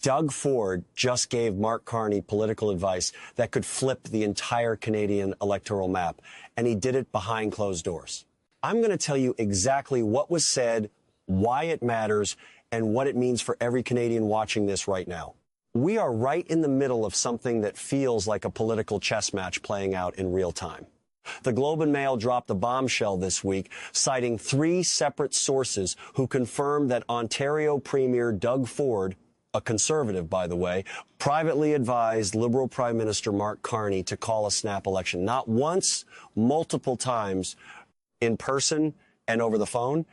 Doug Ford just gave Mark Carney political advice that could flip the entire Canadian electoral map, and he did it behind closed doors. I'm going to tell you exactly what was said, why it matters, and what it means for every Canadian watching this right now. We are right in the middle of something that feels like a political chess match playing out in real time. The Globe and Mail dropped a bombshell this week, citing 3 separate sources who confirmed that Ontario Premier Doug Ford, a Conservative, by the way, privately advised Liberal Prime Minister Mark Carney to call a snap election. Not once, multiple times, in person and over the phone.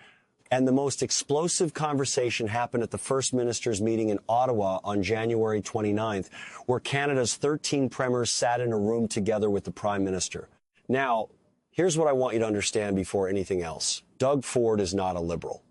And the most explosive conversation happened at the First Minister's meeting in Ottawa on January 29th, where Canada's 13 premiers sat in a room together with the Prime Minister. Now, here's what I want you to understand before anything else. Doug Ford is not a Liberal.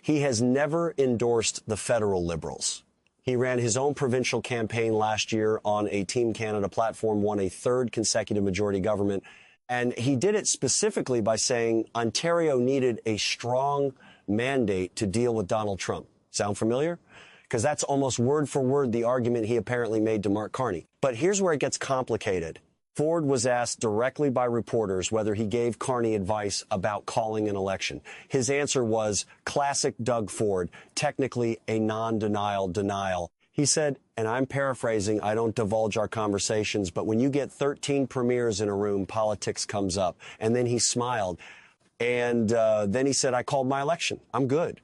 He has never endorsed the federal Liberals. He ran his own provincial campaign last year on a Team Canada platform, won a 3rd consecutive majority government, and he did it specifically by saying Ontario needed a strong mandate to deal with Donald Trump. Sound familiar? Because that's almost word for word the argument he apparently made to Mark Carney. But here's where it gets complicated. Ford was asked directly by reporters whether he gave Carney advice about calling an election. His answer was classic Doug Ford, technically a non-denial denial. He said, and I'm paraphrasing, I don't divulge our conversations, but when you get 13 premiers in a room, politics comes up. And then he smiled. And then he said, I called my election. I'm good.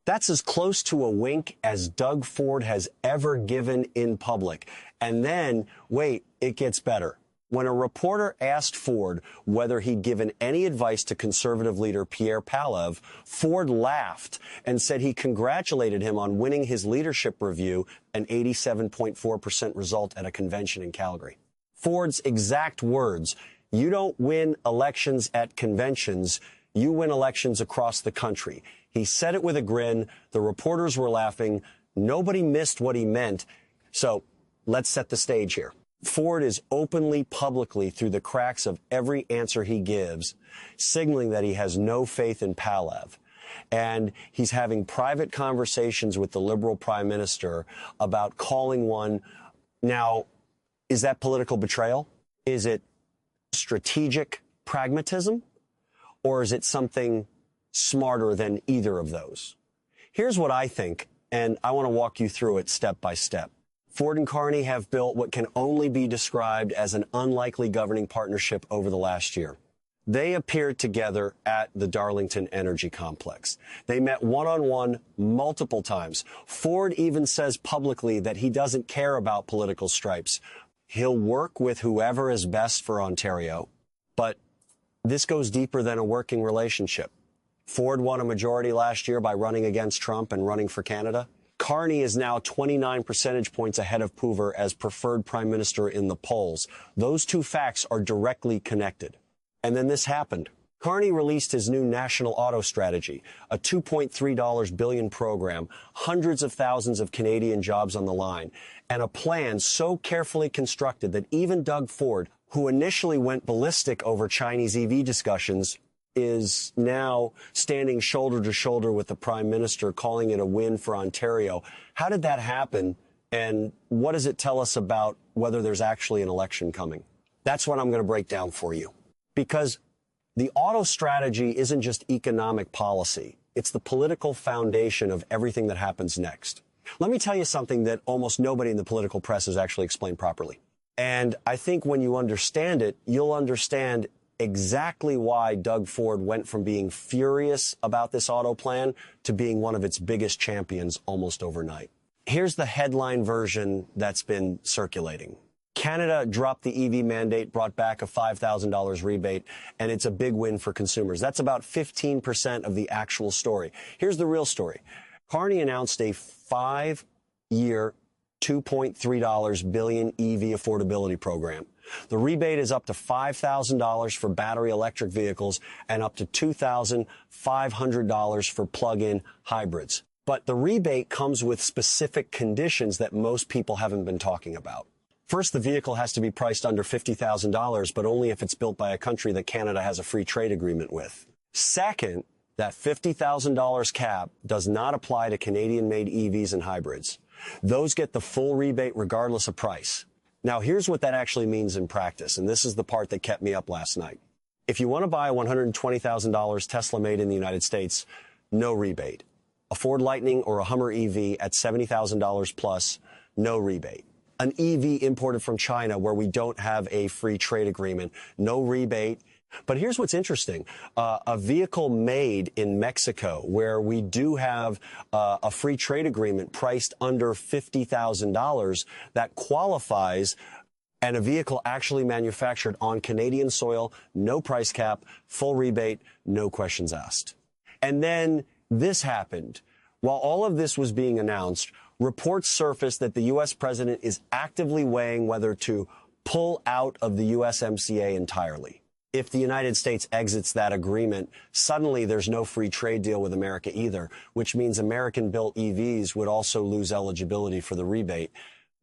That's as close to a wink as Doug Ford has ever given in public. And then, wait, it gets better. When a reporter asked Ford whether he'd given any advice to Conservative leader Pierre Poilievre, Ford laughed and said he congratulated him on winning his leadership review, an 87.4% result at a convention in Calgary. Ford's exact words, you don't win elections at conventions, you win elections across the country. He said it with a grin. The reporters were laughing. Nobody missed what he meant. So let's set the stage here. Ford is openly, publicly, through the cracks of every answer he gives, signaling that he has no faith in Poilievre. And he's having private conversations with the Liberal Prime Minister about calling one. Now, is that political betrayal? Is it strategic pragmatism? Or is it something smarter than either of those? Here's what I think, and I want to walk you through it step by step. Ford and Carney have built what can only be described as an unlikely governing partnership over the last year. They appeared together at the Darlington Energy Complex. They met one-on-one multiple times. Ford even says publicly that he doesn't care about political stripes. He'll work with whoever is best for Ontario. But this goes deeper than a working relationship. Ford won a majority last year by running against Trump and running for Canada. Carney is now 29 percentage points ahead of Poilievre as preferred prime minister in the polls. Those two facts are directly connected. And then this happened. Carney released his new national auto strategy, a $2.3 billion program, hundreds of thousands of Canadian jobs on the line, and a plan so carefully constructed that even Doug Ford, who initially went ballistic over Chinese EV discussions, is now standing shoulder to shoulder with the Prime Minister, calling it a win for Ontario. How did that happen? And what does it tell us about whether there's actually an election coming? That's what I'm going to break down for you. Because the auto strategy isn't just economic policy. It's the political foundation of everything that happens next. Let me tell you something that almost nobody in the political press has actually explained properly. And I think when you understand it, you'll understand exactly why Doug Ford went from being furious about this auto plan to being one of its biggest champions almost overnight. Here's the headline version that's been circulating. Canada dropped the EV mandate, brought back a $5,000 rebate, and it's a big win for consumers. That's about 15% of the actual story. Here's the real story. Carney announced a 5-year, $2.3 billion EV affordability program. The rebate is up to $5,000 for battery electric vehicles and up to $2,500 for plug-in hybrids. But the rebate comes with specific conditions that most people haven't been talking about. First, the vehicle has to be priced under $50,000, but only if it's built by a country that Canada has a free trade agreement with. Second, that $50,000 cap does not apply to Canadian-made EVs and hybrids. Those get the full rebate regardless of price. Now, here's what that actually means in practice, and this is the part that kept me up last night. If you want to buy a $120,000 Tesla made in the United States, no rebate. A Ford Lightning or a Hummer EV at $70,000 plus, no rebate. An EV imported from China where we don't have a free trade agreement, no rebate. But here's what's interesting. A vehicle made in Mexico where we do have a free trade agreement priced under $50,000 that qualifies, and a vehicle actually manufactured on Canadian soil, no price cap, full rebate, no questions asked. And then this happened. While all of this was being announced, reports surfaced that the U.S. president is actively weighing whether to pull out of the USMCA entirely. If the United States exits that agreement, suddenly there's no free trade deal with America either, which means American-built EVs would also lose eligibility for the rebate.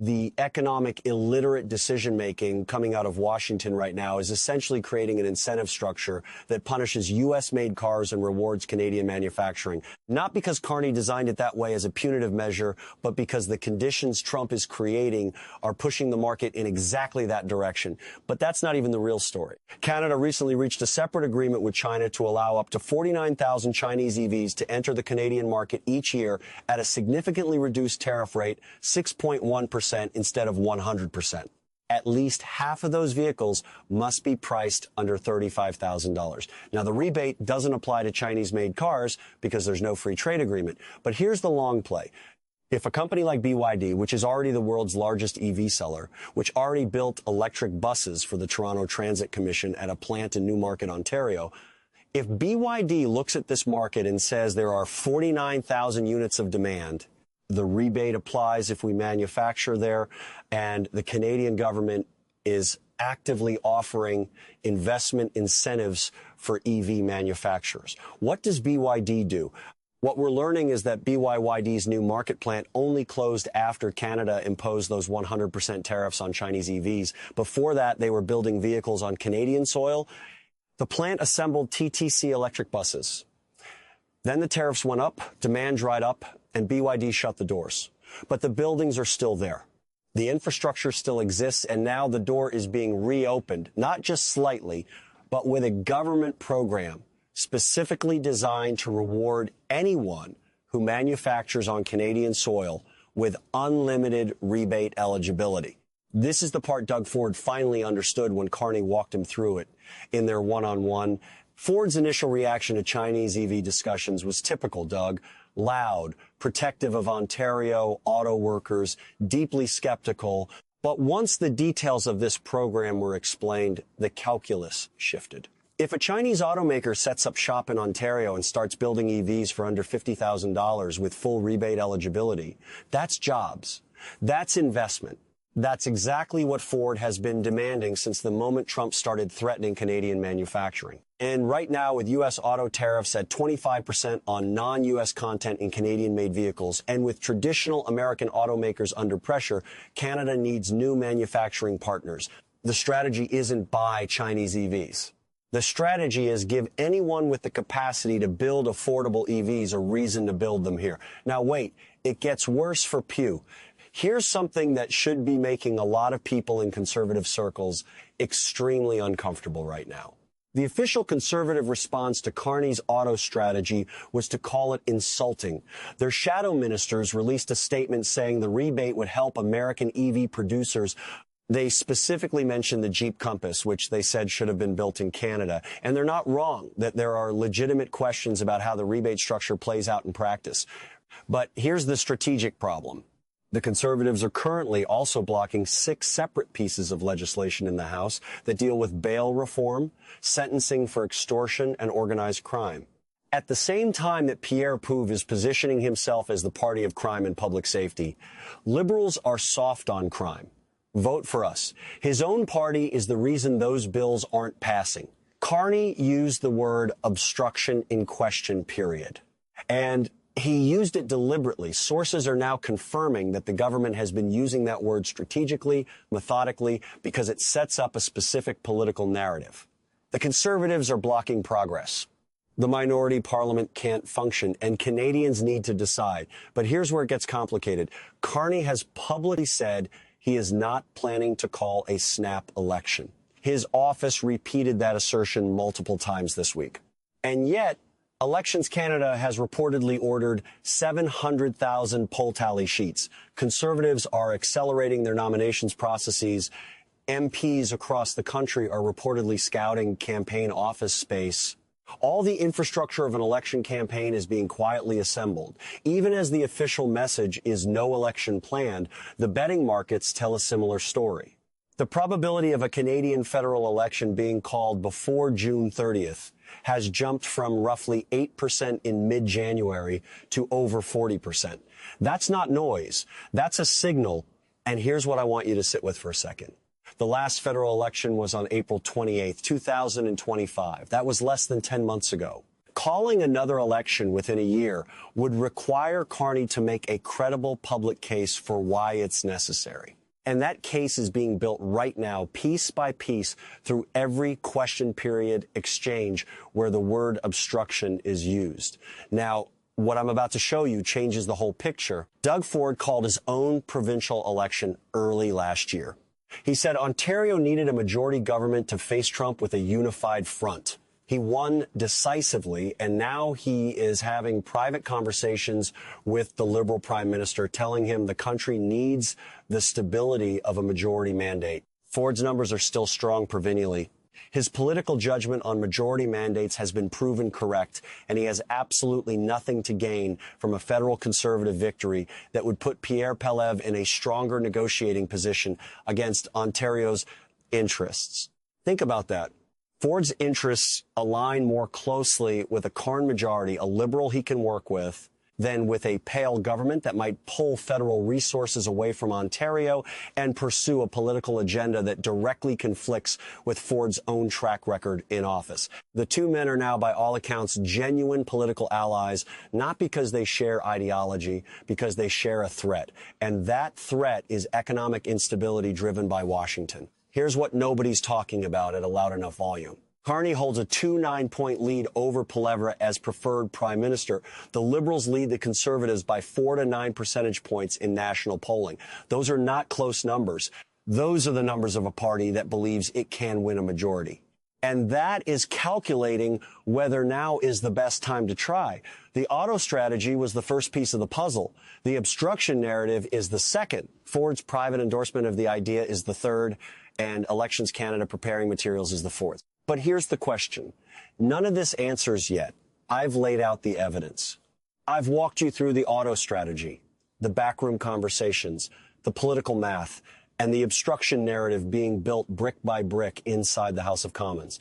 The economic illiterate decision-making coming out of Washington right now is essentially creating an incentive structure that punishes U.S.-made cars and rewards Canadian manufacturing. Not because Carney designed it that way as a punitive measure, but because the conditions Trump is creating are pushing the market in exactly that direction. But that's not even the real story. Canada recently reached a separate agreement with China to allow up to 49,000 Chinese EVs to enter the Canadian market each year at a significantly reduced tariff rate, 6.1%. Instead of 100%. At least half of those vehicles must be priced under $35,000. Now, the rebate doesn't apply to Chinese-made cars because there's no free trade agreement. But here's the long play. If a company like BYD, which is already the world's largest EV seller, which already built electric buses for the Toronto Transit Commission at a plant in Newmarket, Ontario, if BYD looks at this market and says there are 49,000 units of demand, the rebate applies if we manufacture there, and the Canadian government is actively offering investment incentives for EV manufacturers. What does BYD do? What we're learning is that BYD's new market plant only closed after Canada imposed those 100% tariffs on Chinese EVs. Before that, they were building vehicles on Canadian soil. The plant assembled TTC electric buses. Then the tariffs went up, demand dried up, and BYD shut the doors. But the buildings are still there. The infrastructure still exists, and now the door is being reopened, not just slightly, but with a government program specifically designed to reward anyone who manufactures on Canadian soil with unlimited rebate eligibility. This is the part Doug Ford finally understood when Carney walked him through it in their one-on-one. Ford's initial reaction to Chinese EV discussions was typical, Doug. Loud, protective of Ontario auto workers, deeply skeptical. But once the details of this program were explained, the calculus shifted. If a Chinese automaker sets up shop in Ontario and starts building EVs for under $50,000 with full rebate eligibility, that's jobs. That's investment. That's exactly what Ford has been demanding since the moment Trump started threatening Canadian manufacturing. And right now, with U.S. auto tariffs at 25% on non-U.S. content in Canadian-made vehicles, and with traditional American automakers under pressure, Canada needs new manufacturing partners. The strategy isn't buy Chinese EVs. The strategy is give anyone with the capacity to build affordable EVs a reason to build them here. Now, wait, it gets worse for Pew. Here's something that should be making a lot of people in conservative circles extremely uncomfortable right now. The official conservative response to Carney's auto strategy was to call it insulting. Their shadow ministers released a statement saying the rebate would help American EV producers. They specifically mentioned the Jeep Compass, which they said should have been built in Canada. And they're not wrong that there are legitimate questions about how the rebate structure plays out in practice. But here's the strategic problem. The Conservatives are currently also blocking 6 separate pieces of legislation in the House that deal with bail reform, sentencing for extortion, and organized crime. At the same time that Pierre Poilievre is positioning himself as the party of crime and public safety, liberals are soft on crime. Vote for us. His own party is the reason those bills aren't passing. Carney used the word obstruction in question, period. And he used it deliberately. Sources are now confirming that the government has been using that word strategically, methodically, because it sets up a specific political narrative. The Conservatives are blocking progress. The minority parliament can't function, and Canadians need to decide. But here's where it gets complicated. Carney has publicly said he is not planning to call a snap election. His office repeated that assertion multiple times this week. And yet, Elections Canada has reportedly ordered 700,000 poll tally sheets. Conservatives are accelerating their nominations processes. MPs across the country are reportedly scouting campaign office space. All the infrastructure of an election campaign is being quietly assembled. Even as the official message is no election planned, the betting markets tell a similar story. The probability of a Canadian federal election being called before June 30th has jumped from roughly 8% in mid-January to over 40%. That's not noise. That's a signal. And here's what I want you to sit with for a second. The last federal election was on April 28th, 2025. That was less than 10 months ago. Calling another election within a year would require Carney to make a credible public case for why it's necessary. And that case is being built right now, piece by piece, through every question period exchange where the word obstruction is used. Now, what I'm about to show you changes the whole picture. Doug Ford called his own provincial election early last year. He said Ontario needed a majority government to face Trump with a unified front. He won decisively, and now he is having private conversations with the Liberal Prime Minister, telling him the country needs the stability of a majority mandate. Ford's numbers are still strong provincially. His political judgment on majority mandates has been proven correct, and he has absolutely nothing to gain from a federal Conservative victory that would put Pierre Poilievre in a stronger negotiating position against Ontario's interests. Think about that. Ford's interests align more closely with a Carn majority, a Liberal he can work with, than with a pale government that might pull federal resources away from Ontario and pursue a political agenda that directly conflicts with Ford's own track record in office. The two men are now, by all accounts, genuine political allies, not because they share ideology, because they share a threat. And that threat is economic instability driven by Washington. Here's what nobody's talking about at a loud enough volume. Carney holds a 2-9-point lead over Poilievre as preferred prime minister. The Liberals lead the Conservatives by 4 to 9 percentage points in national polling. Those are not close numbers. Those are the numbers of a party that believes it can win a majority. And that is calculating whether now is the best time to try. The auto strategy was the first piece of the puzzle. The obstruction narrative is the second. Ford's private endorsement of the idea is the third, and Elections Canada preparing materials is the fourth. But here's the question. None of this answers yet. I've laid out the evidence. I've walked you through the auto strategy, the backroom conversations, the political math, and the obstruction narrative being built brick by brick inside the House of Commons.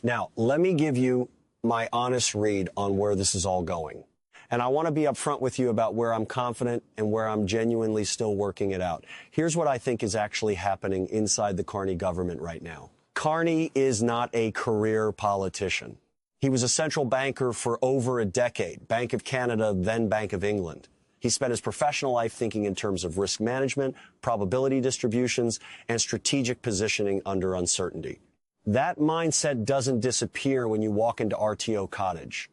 Now, let me give you my honest read on where this is all going. And I want to be upfront with you about where I'm confident and where I'm genuinely still working it out. Here's what I think is actually happening inside the Carney government right now. Carney is not a career politician. He was a central banker for over a decade, Bank of Canada, then Bank of England. He spent his professional life thinking in terms of risk management, probability distributions, and strategic positioning under uncertainty. That mindset doesn't disappear when you walk into RTO Cottage.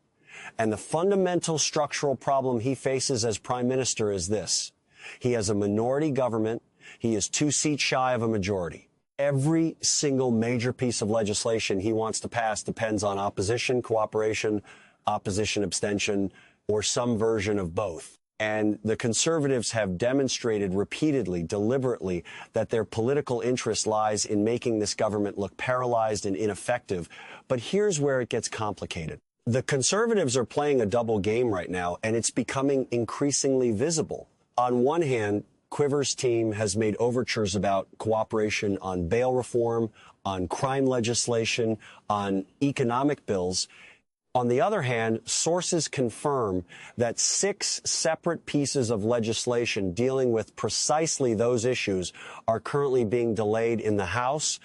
And the fundamental structural problem he faces as prime minister is this. He has a minority government. He is 2 seats shy of a majority. Every single major piece of legislation he wants to pass depends on opposition, cooperation, opposition, abstention, or some version of both. And the Conservatives have demonstrated repeatedly, deliberately, that their political interest lies in making this government look paralyzed and ineffective. But here's where it gets complicated. The Conservatives are playing a double game right now, and it's becoming increasingly visible. On one hand, Quiver's team has made overtures about cooperation on bail reform, on crime legislation, on economic bills. On the other hand, sources confirm that 6 separate pieces of legislation dealing with precisely those issues are currently being delayed in the House.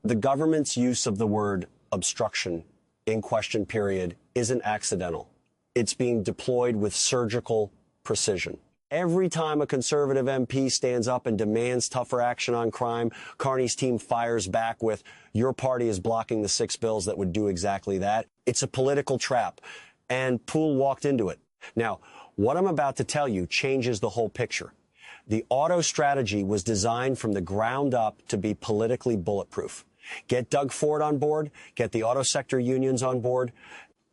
The government's use of the word obstruction in question period isn't accidental. It's being deployed with surgical precision. Every time a conservative MP stands up and demands tougher action on crime, Carney's team fires back with, your party is blocking the 6 bills that would do exactly that. It's a political trap. And Poole walked into it. Now, what I'm about to tell you changes the whole picture. The auto strategy was designed from the ground up to be politically bulletproof. Get Doug Ford on board, get the auto sector unions on board,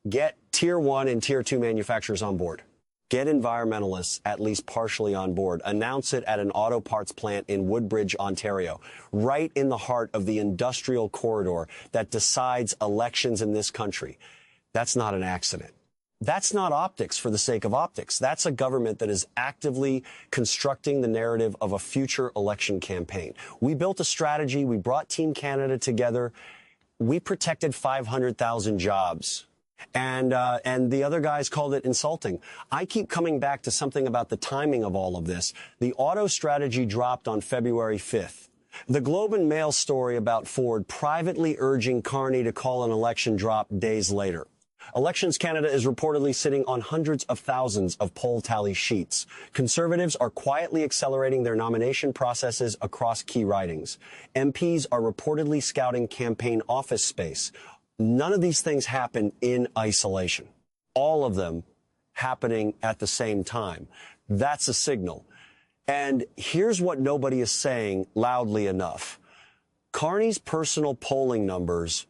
get Tier 1 and Tier 2 manufacturers on board. Get environmentalists at least partially on board. Announce it at an auto parts plant in Woodbridge, Ontario, right in the heart of the industrial corridor that decides elections in this country. That's not an accident. That's not optics for the sake of optics. That's a government that is actively constructing the narrative of a future election campaign. We built a strategy. We brought Team Canada together. We protected 500,000 jobs. And the other guys called it insulting. I keep coming back to something about the timing of all of this. The auto strategy dropped on February 5th. The Globe and Mail story about Ford privately urging Carney to call an election dropped days later. Elections Canada is reportedly sitting on hundreds of thousands of poll tally sheets. Conservatives are quietly accelerating their nomination processes across key ridings. MPs are reportedly scouting campaign office space. None of these things happen in isolation. All of them happening at the same time. That's a signal. And here's what nobody is saying loudly enough. Carney's personal polling numbers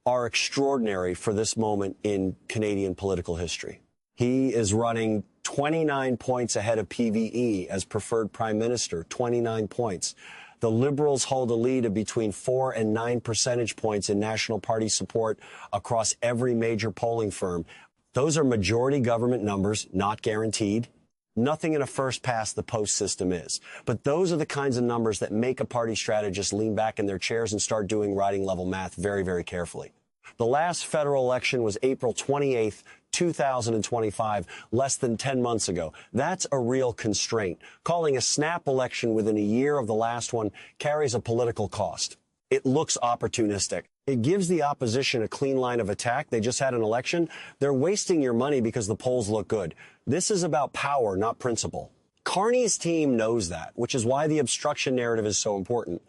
are extraordinary for this moment in Canadian political history. He is running 29 points ahead of PVE as preferred Prime Minister, 29 points. The Liberals hold a lead of between 4 and 9 percentage points in National Party support across every major polling firm. Those are majority government numbers, not guaranteed. Nothing in a first past the post system is. But those are the kinds of numbers that make a party strategist lean back in their chairs and start doing riding level math very, very carefully. The last federal election was April 28th, 2025, less than 10 months ago. That's a real constraint. Calling a snap election within a year of the last one carries a political cost. It looks opportunistic. It gives the opposition a clean line of attack. They just had an election. They're wasting your money because the polls look good. This is about power, not principle. Carney's team knows that, which is why the obstruction narrative is so important.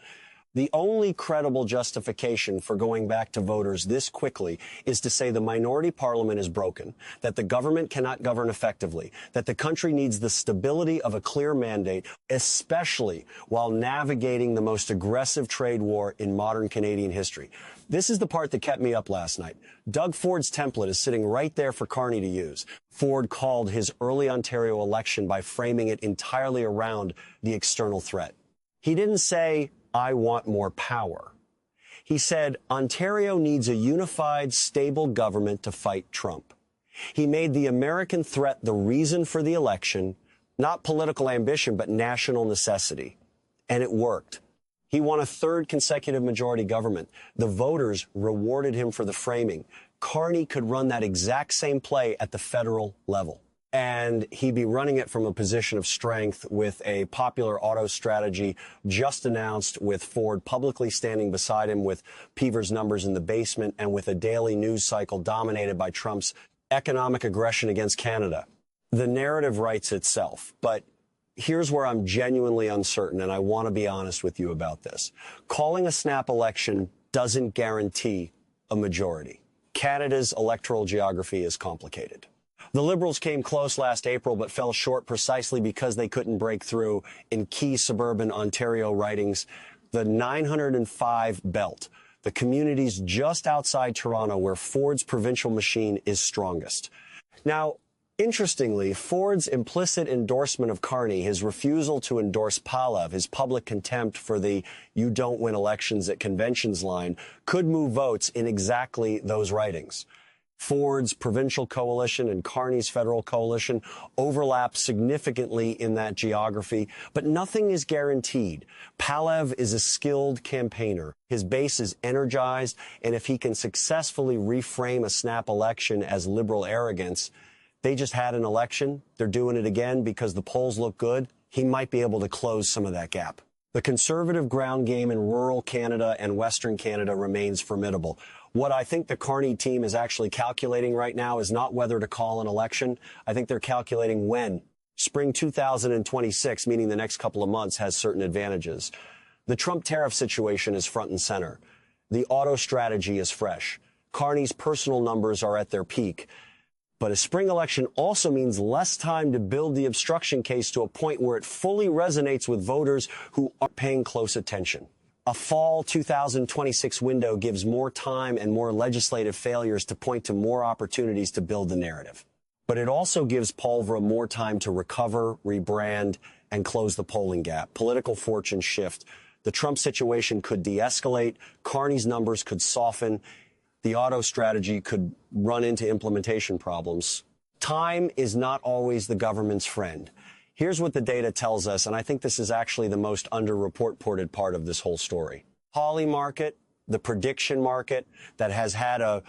The only credible justification for going back to voters this quickly is to say the minority parliament is broken, that the government cannot govern effectively, that the country needs the stability of a clear mandate, especially while navigating the most aggressive trade war in modern Canadian history. This is the part that kept me up last night. Doug Ford's template is sitting right there for Carney to use. Ford called his early Ontario election by framing it entirely around the external threat. He didn't say, I want more power. He said, Ontario needs a unified, stable government to fight Trump. He made the American threat the reason for the election, not political ambition, but national necessity. And it worked. He won a third consecutive majority government. The voters rewarded him for the framing. Carney could run that exact same play at the federal level. And he'd be running it from a position of strength with a popular auto strategy just announced, with Ford publicly standing beside him, with Poilievre's numbers in the basement, and with a daily news cycle dominated by Trump's economic aggression against Canada. The narrative writes itself, but here's where I'm genuinely uncertain, and I want to be honest with you about this. Calling a snap election doesn't guarantee a majority. Canada's electoral geography is complicated. The Liberals came close last April but fell short precisely because they couldn't break through in key suburban Ontario ridings. The 905 belt, the communities just outside Toronto where Ford's provincial machine is strongest. Now, interestingly, Ford's implicit endorsement of Carney, his refusal to endorse Poilievre, his public contempt for the "you don't win elections at conventions" line, could move votes in exactly those ridings. Ford's provincial coalition and Carney's federal coalition overlap significantly in that geography, but nothing is guaranteed. Poilievre is a skilled campaigner. His base is energized, and if he can successfully reframe a snap election as liberal arrogance, they just had an election, they're doing it again because the polls look good, he might be able to close some of that gap. The conservative ground game in rural Canada and Western Canada remains formidable. What I think the Carney team is actually calculating right now is not whether to call an election. I think they're calculating when. Spring 2026, meaning the next couple of months, has certain advantages. The Trump tariff situation is front and center. The auto strategy is fresh. Carney's personal numbers are at their peak. But a spring election also means less time to build the obstruction case to a point where it fully resonates with voters who are paying close attention. A fall 2026 window gives more time and more legislative failures to point to more opportunities to build the narrative. But it also gives Poilievre more time to recover, rebrand, and close the polling gap. Political fortunes shift. The Trump situation could de-escalate. Carney's numbers could soften. The auto strategy could run into implementation problems. Time is not always the government's friend. Here's what the data tells us, and I think this is actually the most underreported part of this whole story. Poly market, the prediction market that has had a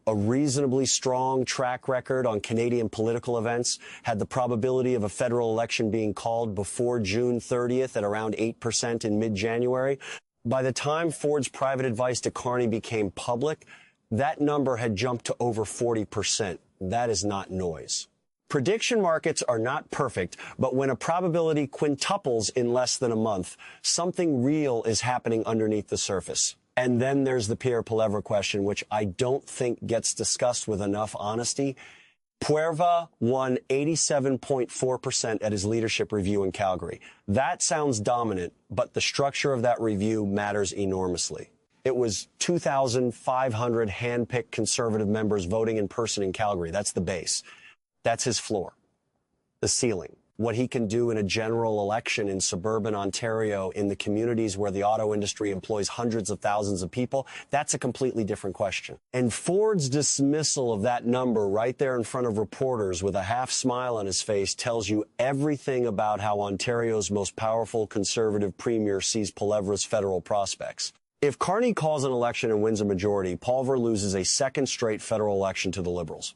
reasonably strong track record on Canadian political events, had the probability of a federal election being called before June 30th at around 8% in mid-January. By the time Ford's private advice to Carney became public, that number had jumped to over 40%. That is not noise. Prediction markets are not perfect, but when a probability quintuples in less than a month, something real is happening underneath the surface. And then there's the Pierre Poilievre question, which I don't think gets discussed with enough honesty. Poilievre won 87.4% at his leadership review in Calgary. That sounds dominant, but the structure of that review matters enormously. It was 2,500 hand-picked conservative members voting in person in Calgary. That's the base. That's his floor, the ceiling. What he can do in a general election in suburban Ontario, in the communities where the auto industry employs hundreds of thousands of people, that's a completely different question. And Ford's dismissal of that number right there in front of reporters with a half smile on his face tells you everything about how Ontario's most powerful conservative premier sees Poilievre's federal prospects. If Carney calls an election and wins a majority, Poilievre loses a second straight federal election to the Liberals.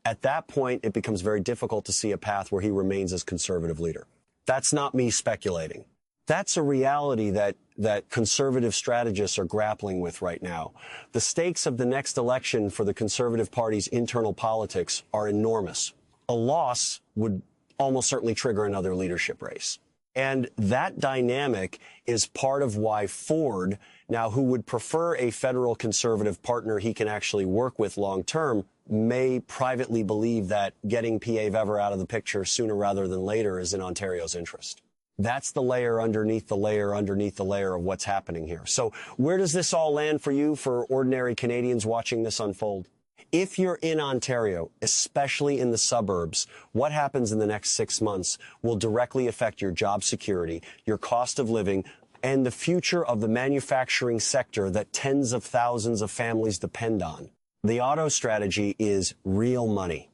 At that point, it becomes very difficult to see a path where he remains as conservative leader. That's not me speculating. That's a reality that conservative strategists are grappling with right now. The stakes of the next election for the Conservative Party's internal politics are enormous. A loss would almost certainly trigger another leadership race. And that dynamic is part of why Ford, now who would prefer a federal conservative partner he can actually work with long term, may privately believe that getting Poilievre out of the picture sooner rather than later is in Ontario's interest. That's the layer underneath the layer underneath the layer of what's happening here. So where does this all land for you, for ordinary Canadians watching this unfold? If you're in Ontario, especially in the suburbs, what happens in the next 6 months will directly affect your job security, your cost of living, and the future of the manufacturing sector that tens of thousands of families depend on. The auto strategy is real money.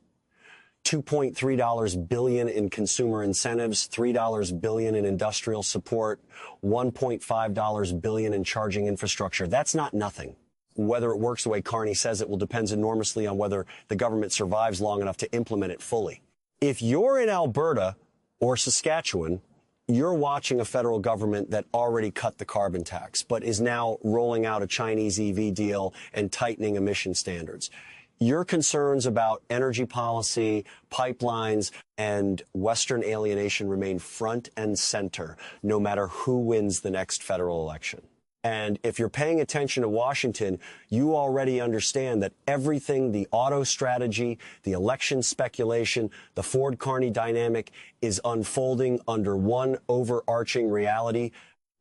$2.3 billion in consumer incentives, $3 billion in industrial support, $1.5 billion in charging infrastructure. That's not nothing. Whether it works the way Carney says it will depend enormously on whether the government survives long enough to implement it fully. If you're in Alberta or Saskatchewan, you're watching a federal government that already cut the carbon tax, but is now rolling out a Chinese EV deal and tightening emission standards. Your concerns about energy policy, pipelines, and Western alienation remain front and center, no matter who wins the next federal election. And if you're paying attention to Washington, you already understand that everything, the auto strategy, the election speculation, the Ford-Carney dynamic is unfolding under one overarching reality.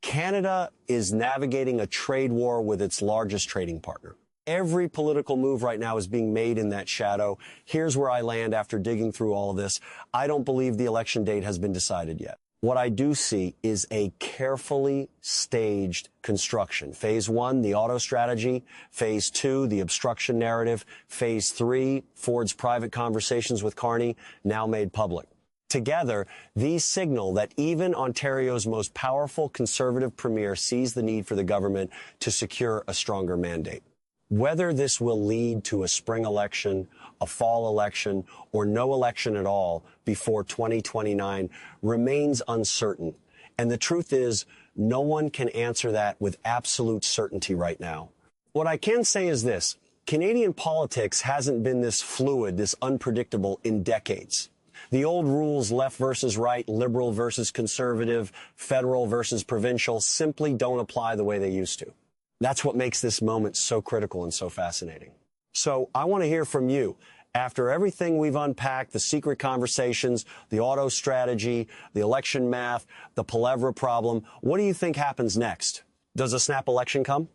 Canada is navigating a trade war with its largest trading partner. Every political move right now is being made in that shadow. Here's where I land after digging through all of this. I don't believe the election date has been decided yet. What I do see is a carefully staged construction. Phase 1, the auto strategy. Phase 2, the obstruction narrative. Phase 3, Ford's private conversations with Carney, now made public. Together, these signal that even Ontario's most powerful conservative premier sees the need for the government to secure a stronger mandate. Whether this will lead to a spring election, a fall election, or no election at all before 2029 remains uncertain. And the truth is, no one can answer that with absolute certainty right now. What I can say is this: Canadian politics hasn't been this fluid, this unpredictable in decades. The old rules, left versus right, liberal versus conservative, federal versus provincial, simply don't apply the way they used to. That's what makes this moment so critical and so fascinating. So I want to hear from you. After everything we've unpacked, the secret conversations, the auto strategy, the election math, the Poilievre problem, what do you think happens next? Does a snap election come?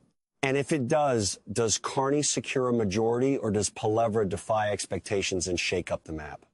And if it does Carney secure a majority, or does Poilievre defy expectations and shake up the map?